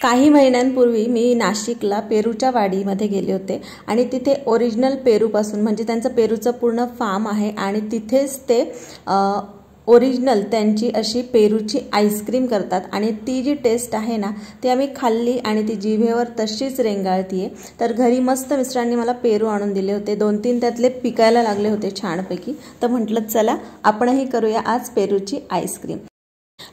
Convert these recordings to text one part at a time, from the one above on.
काही महिन्यांपूर्वी मी नाशिकला पेरूच्या वाडीमध्ये गेले होते आणि तिथे ओरिजिनल पेरूपासून म्हणजे त्यांचं पेरूचं पूर्ण फार्म आहे आणि तिथेच ते ओरिजिनल त्यांची अशी पेरूची आईस्क्रीम करतात आणि ती जी टेस्ट आहे ना ती आम्ही खाल्ली आणि ती जिभेवर तशीच रेंगाळतीये। तर घरी मस्त मिस्टरांनी मला पेरू आणून दिले होते, 2-3 त्यातले पिकायला लागले होते छानपैकी। तर म्हटलं चला आपणही करूया आज पेरूची आईस्क्रीम।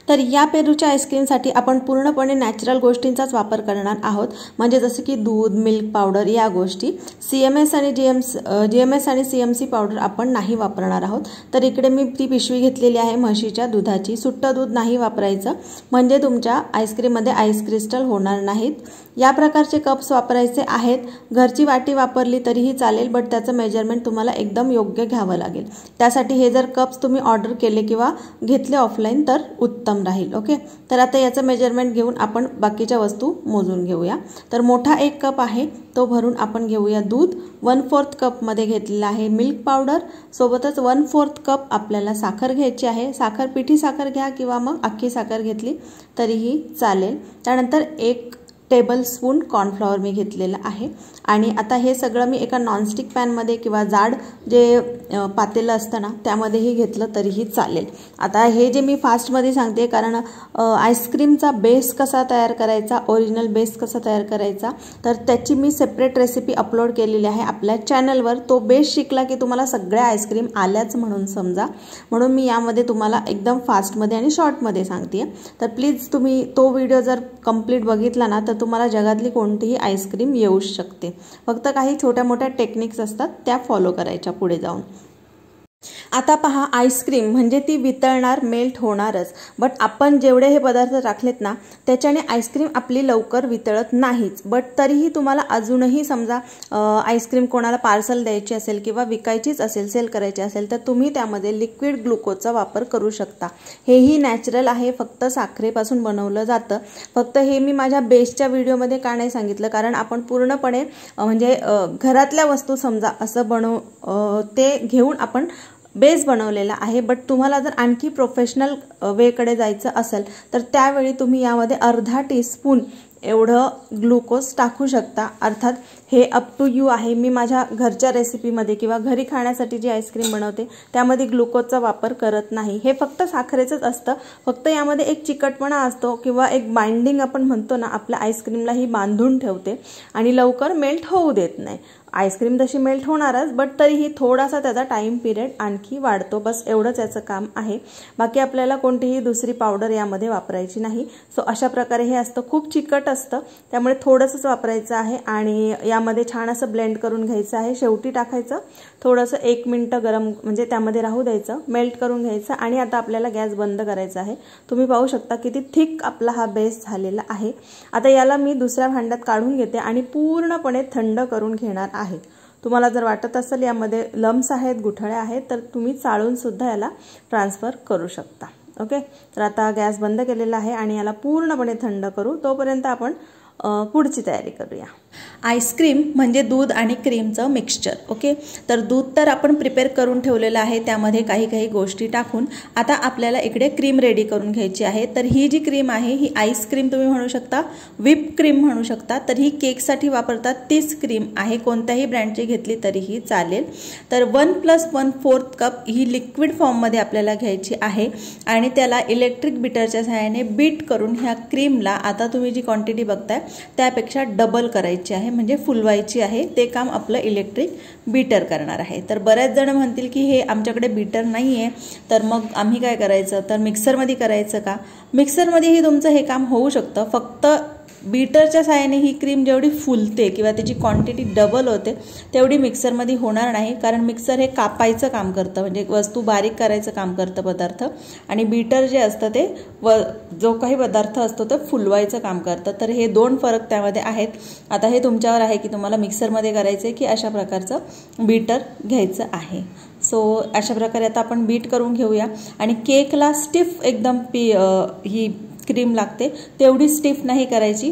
तर या पेरूच्या आईस्क्रीमसाठी आपण पूर्णपणे नॅचरल गोष्टींचाच वापर करणार आहोत, म्हणजे जसे की दूध, मिल्क पावडर या गोष्टी। सीएमएस आणि जीएमएस आणि सीएमसी पावडर आपण नाही वापरणार आहोत। तर इकडे मी ती पिशवी घेतलेली आहे म्हशीच्या दुधाची। सुट्ट दूध नाही वापरायचं म्हणजे तुमच्या आईस्क्रीममध्ये आईस क्रिस्टल होणार नाहीत। या प्रकारचे कप्स वापरायचे आहेत। घरची वाटी वापरली तरीही चालेल, बट त्याचं मेजरमेंट तुम्हाला एकदम योग्य घ्यावं लागेल। त्यासाठी हे जर कप्स तुम्ही ऑर्डर केले किंवा घेतले ऑफलाईन तर उत्तम राहील। ओके, तर आता याचं मेजरमेंट घेऊन आपण बाकीच्या वस्तू मोजून घेऊया। तर मोठा 1 कप आहे तो भरून आपण घेऊया दूध। 1/4 कप मध्ये घेतलेला आहे मिल्क पावडर, सोबतच 1/4 कप आपल्याला साखर घ्यायची आहे। साखर पिठी साखर घ्या किंवा मग अख्खी साखर घेतली तरीही चालेल। त्यानंतर 1 टेबलस्पून कॉर्नफ्लॉवर मी घेतलेला आहे आणि आता हे सगळं मी एका नॉनस्टिक पॅन मध्ये किंवा जाड जे पातेलं असतं ना त्यामध्येही घेतलं तरीही चालेल। आता हे जे मी फास्ट मध्ये सांगते कारण आईस्क्रीमचा बेस कसा तयार करायचा, ओरिजिनल बेस कसा तयार करायचा, तर त्याची मी सेपरेट रेसिपी अपलोड केलेली आहे आपल्या चॅनलवर। तो बेस शिकला की तुम्हाला सगळ्या आईस्क्रीम आल्याच म्हणून समजा, म्हणून मी यामध्ये तुम्हाला एकदम फास्ट मध्ये आणि शॉर्ट मध्ये सांगते। तर प्लीज तुम्ही तो व्हिडिओ जर कंप्लीट बघितला ना तर तुम्हाला जगातली कोणतीही आईस्क्रीम येऊ शकते। फक्त काही छोट्या मोठ्या टेक्निक्स असतात त्या फॉलो करायच्या पुढे जाऊन। आता पहा, आईस्क्रीम म्हणजे ती वितळणार, मेल्ट होणारच, बट आपण जेवढे हे पदार्थ टाकलेत ना त्याच्याने आईस्क्रीम आपली लवकर वितळत नाहीच। बट तरीही तुम्हाला अजूनही समजा आईस्क्रीम कोणाला पार्सल द्यायची असेल किंवा विकायचीच असेल, सेल करायची असेल तर तुम्ही त्यामध्ये लिक्विड ग्लुकोजचा वापर करू शकता। हेही नॅचरल आहे, फक्त साखरेपासून बनवलं जातं। फक्त हे मी माझ्या बेसच्या व्हिडिओमध्ये का नाही सांगितलं, कारण आपण पूर्णपणे म्हणजे घरातल्या वस्तू समजा असं ते घेऊन आपण बेस बनवलेला आहे। बट तुम्हाला जर आणखी प्रोफेशनल वेकडे जायचं असेल तर त्यावेळी तुम्ही यामध्ये अर्धा टीस्पून एवढं ग्लुकोज टाकू शकता। अर्थात हे अप टू यू आहे। मी माझ्या घरच्या रेसिपीमध्ये किंवा घरी खाण्यासाठी जी आईस्क्रीम बनवते त्यामध्ये ग्लुकोजचा वापर करत नाही। हे फक्त साखरेचंच असतं, फक्त यामध्ये एक चिकटपणा असतो किंवा एक बाइंडिंग आपण म्हणतो ना, आपल्या आईस्क्रीमला ही बांधून ठेवते आणि लवकर मेल्ट होऊ देत नाही। आईस्क्रीम तशी मेल्ट होणारच, बट तरीही थोडासा त्याचा टाइम पिरियड आणखी वाढतो, बस एवढंच याचं काम आहे। बाकी आपल्याला कोणतीही दुसरी पावडर यामध्ये वापरायची नाही। सो अशा प्रकारे हे असतं, खूप चिकट असतं त्यामुळे थोडंसंच वापरायचं आहे आणि यामध्ये छान असं ब्लेंड करून घ्यायचं आहे। शेवटी टाकायचं, थोडंसं 1 मिनिट गरम म्हणजे त्यामध्ये राहू द्यायचं, मेल्ट करून घ्यायचं आणि आता आपल्याला गॅस बंद करायचा आहे। तुम्ही पाहू शकता किती थिक आपला हा बेस झालेला आहे। आता याला मी दुसऱ्या भांड्यात काढून घेते आणि पूर्णपणे थंड करून घेणार आहे। तुम्हाला जर वाटत असेल यामध्ये लम्स आहेत, गुठळ्या आहेत, तर तुम्ही चाळून सुद्धा याला ट्रान्सफर करू शकता। ओके, तर आता गॅस बंद केलेला आहे आणि याला पूर्णपणे थंड करू, तोपर्यंत आपण पुढची तयारी करूया। आईस्क्रीम म्हणजे दूध आणि क्रीमचं मिक्सचर। ओके, तर दूध तर आपण प्रिपेअर करून ठेवलेलं आहे, त्यामध्ये काही गोष्टी टाकून आता आपल्याला इकडे क्रीम रेडी करून घ्यायची आहे। तर ही जी क्रीम आहे ही आईस्क्रीम तुम्ही म्हणू शकता, व्हिप क्रीम म्हणू शकता। तर ही केकसाठी वापरतात तीच क्रीम आहे, कोणत्याही ब्रँडची घेतली तरीही चालेल। तर 1 + 1/4 कप ही लिक्विड फॉर्ममध्ये आपल्याला घ्यायची आहे आणि त्याला इलेक्ट्रिक बीटरच्या सहाय्याने बीट करून ह्या क्रीमला आता तुम्ही जी क्वांटिटी बघताय त्यापेक्षा डबल करायची आहे, म्हणजे फुलवायची आहे। ते काम आपलं इलेक्ट्रिक बीटर करणार आहे। तर बरेच जण म्हणतील की हे आमच्याकडे बीटर नाहीये, तर मग आम्ही काय करायचं, तर मिक्सरमध्ये करायचं का? मिक्सरमध्येही तुमचं हे काम होऊ शकतं, फक्त बीटरच्या सहाय्याने ही क्रीम जेवढी फुलते किंवा त्याची क्वांटिटी डबल होते तेवढी मिक्सरमध्ये होणार नाही, कारण मिक्सर हे कापायचं काम करतं, म्हणजे वस्तू बारीक करायचं काम करतं पदार्थ, आणि बीटर जे असतं ते जो काही पदार्थ असतो तो फुलवायचं काम करतं। तर हे 2 फरक त्यामध्ये आहेत। आता हे तुमच्यावर आहे की तुम्हाला मिक्सरमध्ये करायचं की अशा प्रकारचं बीटर घ्यायचं आहे। सो अशा प्रकारे आता आपण बीट करून घेऊया आणि केकला स्टिफ एकदम ही क्रीम लागते तेवढी स्टिफ नाही करायची,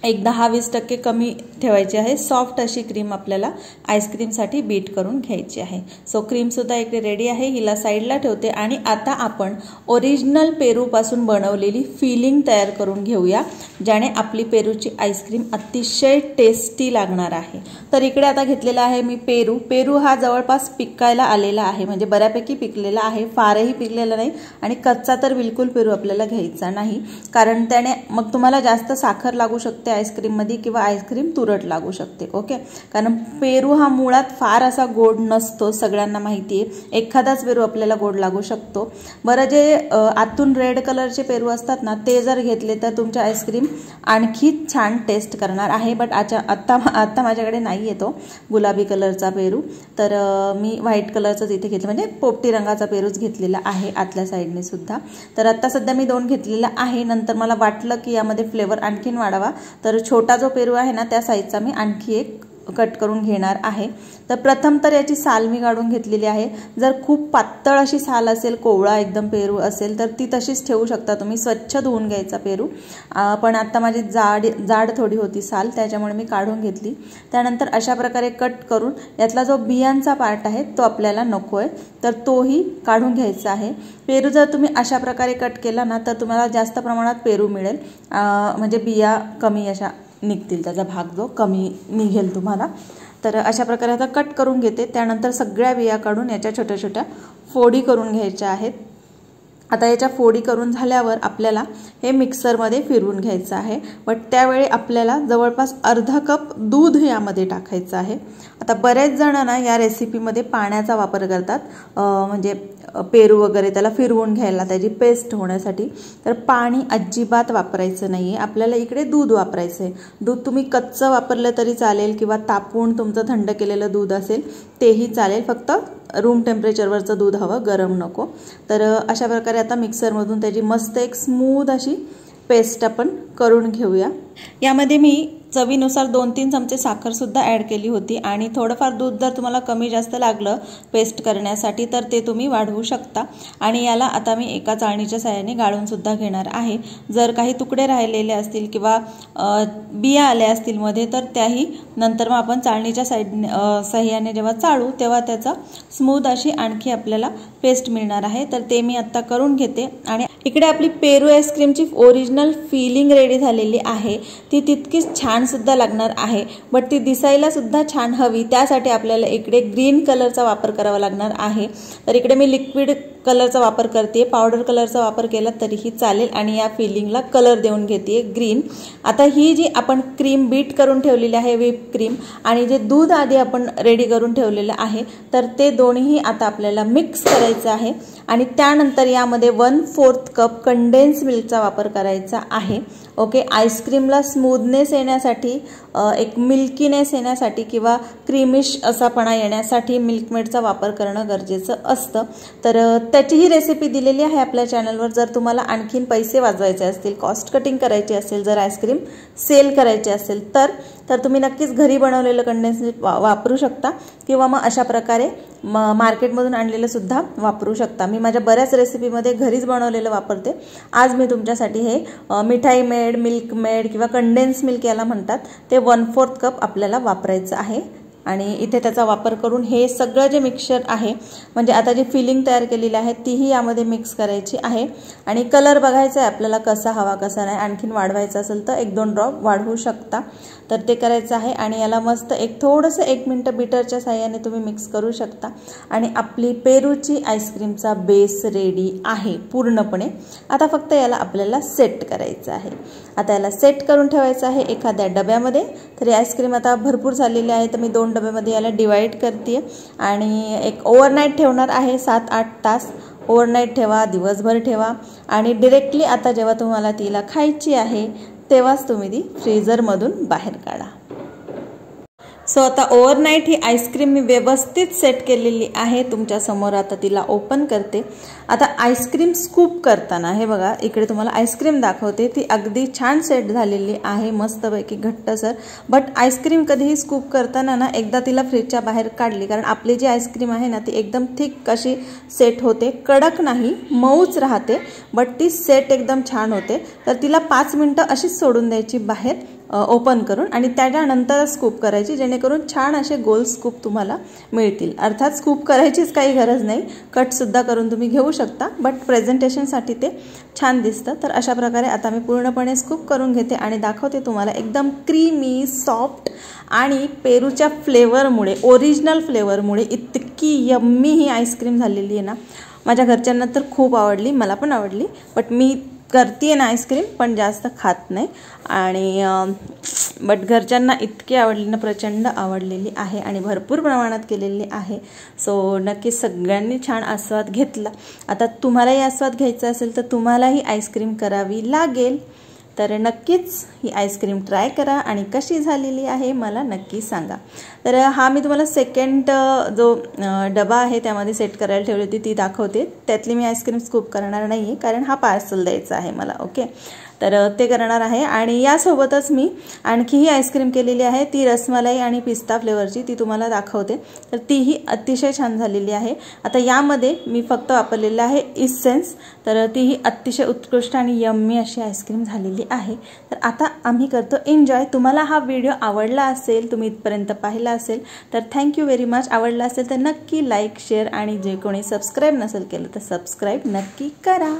एक 10-20% कमी ठेवायची आहे। सॉफ्ट अशी क्रीम आपल्याला आईस्क्रीमसाठी बीट करून घ्यायची आहे। सो क्रीमसुद्धा इकडे रेडी आहे, हिला साईडला ठेवते आणि आता आपण ओरिजिनल पेरूपासून बनवलेली फिलिंग तयार करून घेऊया, ज्याने आपली पेरूची आईस्क्रीम अतिशय टेस्टी लागणार आहे। तर इकडे आता घेतलेला आहे मी पेरू। पेरू हा जवळपास पिकायला आलेला आहे, म्हणजे बऱ्यापैकी पिकलेला आहे, फारही पिकलेला नाही आणि कच्चा तर बिलकुल पेरू आपल्याला घ्यायचा नाही, कारण त्याने मग तुम्हाला जास्त साखर लागू शकते आईस्क्रीम मध्ये किंवा आईस्क्रीम तुरट लागू शकते। ओके, कारण पेरू हा मुळात फार असा गोड नसतो, सगळ्यांना माहिती आहे, एखादाच पेरू आपल्याला गोड लागू शकतो। बरं, जे आतून रेड कलरचे पेरू असतात ना, ते जर घेतले तर तुमच्या आईस्क्रीम आणखी छान टेस्ट करणार आहे। बट आता माझ्याकडे नाही येतो गुलाबी कलरचा पेरू, तर मी व्हाईट कलरचाच इथे घेतलं, म्हणजे पोपटी रंगाचा पेरूच घेतलेला आहे आतल्या साईडने सुद्धा। तर आता सध्या मी 2 घेतलेला आहे, नंतर मला वाटलं की यामध्ये फ्लेवर आणखीन वाढवा, तर छोटा जो पेरू आहे ना त्या साईजचा मी आणखी एक कट करून घेणार आहे। तर प्रथम तर याची साल मी काढून घेतलेली आहे। जर खूप पातळ अशी साल असेल, कोवळा एकदम पेरू असेल तर ती तशीच ठेवू शकता तुम्ही, स्वच्छ धुवून घ्यायचा पेरू। पण आता माझी जाड थोडी होती साल, त्याच्यामुळे मी काढून घेतली। त्यानंतर अशा प्रकारे कट करून यातला जो बियांचा पार्ट आहे तो आपल्याला नकोय, तर तोही काढून घ्यायचा आहे। पेरू जर तुम्ही अशा प्रकारे कट केला ना तर तुम्हाला जास्त प्रमाणात पेरू मिळेल, म्हणजे बिया कमी अशा निघतील, त्याचा भाग जो कमी निघेल तुम्हाला। तर अशा प्रकारे आता कट करून घेते। त्यानंतर सगळ्या बिया काढून याच्या छोट्या छोट्या फोडी करून घ्यायच्या आहेत। आता याच्या फोडी करून झाल्यावर आपल्याला हे मिक्सरमध्ये फिरवून घ्यायचं आहे, बट त्यावेळी आपल्याला जवळपास अर्धा कप दूध यामध्ये टाकायचं आहे। आता बरेच जण ना या रेसिपीमध्ये पाण्याचा वापर करतात, म्हणजे पेरू वगैरे त्याला फिरवून घ्यायला, त्याची पेस्ट होण्यासाठी, तर पाणी अजिबात वापरायचं नाहीये, आपल्याला इकडे दूध वापरायचं आहे। दूध तुम्ही कच्चं वापरलं तरी चालेल किंवा तापवून तुमचं थंड केलेलं दूध असेल तेही चालेल, फक्त रूम टेम्परेचरवरचं दूध हवं, गरम नको। तर अशा प्रकारे आता मिक्सरमधून त्याची मस्त एक स्मूथ अशी पेस्ट आपण करून घेऊया। यामध्ये मी चवीनुसार 2-3 चमचे साखर सुद्धा ॲड केली होती आणि थोडंफार दूध जर तुम्हाला कमी जास्त लागलं पेस्ट करण्यासाठी तर ते तुम्ही वाढवू शकता। आणि याला आता मी एका चाळणीच्या साहाय्याने गाळून सुद्धा घेणार आहे। जर काही तुकडे राहिलेले असतील किंवा बिया आल्या असतील मध्ये तर त्याही नंतर मग आपण चाळणीच्या साहाय्याने जेव्हा चाळू तेव्हा त्याचा स्मूथ अशी आणखी आपल्याला पेस्ट मिळणार आहे। तर ते मी आता करून घेते। आणि इकडे आपली पेरू आईस्क्रीमची ओरिजिनल फिलिंग रेडी झालेली आहे, ती तितकीच छान सुद्धा लागणार आहे, बट ती दिसायला सुद्धा छान हवी, त्यासाठी आपल्याला इकडे ग्रीन कलरचा वापर करावा लागणार आहे। तर इकडे मी लिक्विड कलरचा वापर करते, पावडर कलरचा वापर केला तरीही चालेल आणि या फिलिंगला कलर देऊन घेते ग्रीन। आता ही जी आपण क्रीम बीट करून ठेवलेली आहे, व्हिप क्रीम, आणि जे दूध आधी आपण रेडी करून ठेवलेलं आहे, तर ते दोन्हीही आता आपल्याला मिक्स करायचं आहे। आणि त्यानंतर यामध्ये 1/4 कप कंडेन्स मिल्कचा वापर करायचा आहे। ओके, आईस्क्रीमला स्मूथनेस येण्यासाठी, एक मिल्कीनेस येण्यासाठी किंवा क्रीमिश असापणा येण्यासाठी मिल्कमेडचा वापर करणं गरजेचं असतं। तर त्याची ही रेसिपी दिलेली आहे आपल्या चॅनलवर। जर तुम्हाला आणखीन पैसे वाचवायचे असतील, कॉस्ट कटिंग करायची असेल, जर आईस्क्रीम सेल करायची असेल तर तुम्ही नक्कीच घरी बनवलेलं कंडेन्स मिल्क वापरू शकता किंवा मग अशा प्रकारे मार्केटमधून आणलेलं सुद्धा वापरू शकता। मी माझ्या बऱ्याच रेसिपीमध्ये घरीच बनवलेलं वापरते। आज मी तुमच्यासाठी हे मिठाई मेड, मिल्क मेड किंवा कंडेन्स मिल्क याला म्हणतात, ते 1/4 कप आपल्याला वापरायचं आहे। आणि इथे त्याचा वापर करून हे सगळं जे मिक्सचर आहे, म्हणजे आता जी फिलिंग तयार केलेली आहे तीही यामध्ये मिक्स करायची आहे। आणि कलर बघायचा आहे आपल्याला कसा हवा कसा नाही, आणखीन वाढवायचा असेल तर 1-2 ड्रॉप वाढवू शकता, तर ते करायचं आहे। आणि याला मस्त थोडंसं 1 मिनिट बीटरच्या साहाय्याने तुम्ही मिक्स करू शकता आणि आपली पेरूची आईस्क्रीमचा बेस रेडी आहे पूर्णपणे। आता फक्त याला आपल्याला सेट करायचं आहे। आता याला सेट करून ठेवायचं आहे एखाद्या डब्यामध्ये। तर ही आईस्क्रीम आता भरपूर झालेली आहे, तर मी 2 डब्यामध्ये याला डिवाइड करते आणि एक ओव्हरनाईट ठेवणार आहे, 7-8 तास ओव्हरनाईट ठेवा, दिवसभर ठेवा आणि डायरेक्टली आता जेव्हा तुम्हाला तिला खायची आहे तेव्हाच तुम्ही ती फ्रीजरमधून बाहेर काढा। सो आता ओव्हरनाईट ही आईस्क्रीम मी व्यवस्थित सेट केलेली आहे तुमच्या समोर। आता तिला ओपन करते। आता आईस्क्रीम स्कूप करताना हे बघा, इकडे तुम्हाला आईस्क्रीम दाखवते, ती अगदी छान सेट झालेली आहे, मस्तपैकी घट्टसर। बट आईस्क्रीम कधीही स्कूप करताना ना एकदा तिला फ्रीजच्या बाहेर काढली, कारण आपली जी आईस्क्रीम आहे ना ती एकदम थिक अशी सेट होते, कडक नाही, मऊच राहते, बट ती सेट एकदम छान होते। तर तिला 5 मिनिटं अशीच सोडून द्यायची बाहेर ओपन करून आणि त्याच्यानंतर स्कूप करायची, जेणेकरून छान असे गोल स्कूप तुम्हाला मिळतील. अर्थात स्कूप करायचीच काही गरज नाही, कटसुद्धा करून तुम्ही घेऊ शकता, बट प्रेझेंटेशनसाठी ते छान दिसतं. तर अशा प्रकारे आता मी पूर्णपणे स्कूप करून घेते आणि दाखवते तुम्हाला. एकदम क्रीमी, सॉफ्ट आणि पेरूच्या फ्लेवरमुळे, ओरिजिनल फ्लेवरमुळे इतकी यम्मी ही आईस्क्रीम झालेली आहे ना. माझ्या घरच्यांना तर खूप आवडली, मला पण आवडली, बट मी करते ना आईस्क्रीम पण जास्त खात नाही. आणि बट घरच्यांना इतकी आवडली ना, प्रचंड आवडलेली आहे आणि भरपूर प्रमाणात केलेली आहे. सो नक्की सगळ्यांनी छान आस्वाद घेतला. आता तुम्हालाही आस्वाद घ्यायचा असेल तर तुम्हालाही आईस्क्रीम करावी लागेल. तर नक्कीच ही आईस्क्रीम ट्राय करा आणि कशी झालेली आहे मला नक्की सांगा. तर हा मी तुम्हाला सेकंड जो डबा आहे त्यामध्ये सेट करायला ठेवली होती ती दाखवते. त्यातली मी आईस्क्रीम स्कूप करणार नाही आहे, कारण हा पार्सल द्यायचा आहे मला. ओके, तर ते करणार आहे. आणि यासोबतच मी आणखी ही आईस्क्रीम केलेली आहे, ती रसमलाई आणि पिस्ता फ्लेवरची, ती तुम्हाला दाखवते. तर तीही अतिशय छान झालेली आहे. आता यामध्ये मी फक्त वापरलेलं आहे इसेन्स, तर तीही अतिशय उत्कृष्ट आणि यम्मी अशी आईस्क्रीम झालेली आहे. तर आता आम्ही करतो एन्जॉय. तुम्हाला हा व्हिडिओ आवडला असेल, तुम्ही इथपर्यंत पाहिला असेल तर थँक्यू व्हेरी मच. आवडला असेल तर नक्की लाईक, शेअर आणि जे कोणी सबस्क्राईब नसेल केलं तर सबस्क्राईब नक्की करा.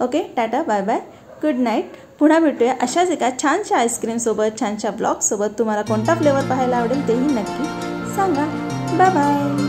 Okay, tata, bye bye, good night. पुन्हा भेटूया अशाच एका छानशा आईस्क्रीमसोबत, छानशा ब्लॉगसोबत. तुम्हाला कोणता फ्लेवर पाहायला आवडेल तेही नक्की सांगा. Bye bye.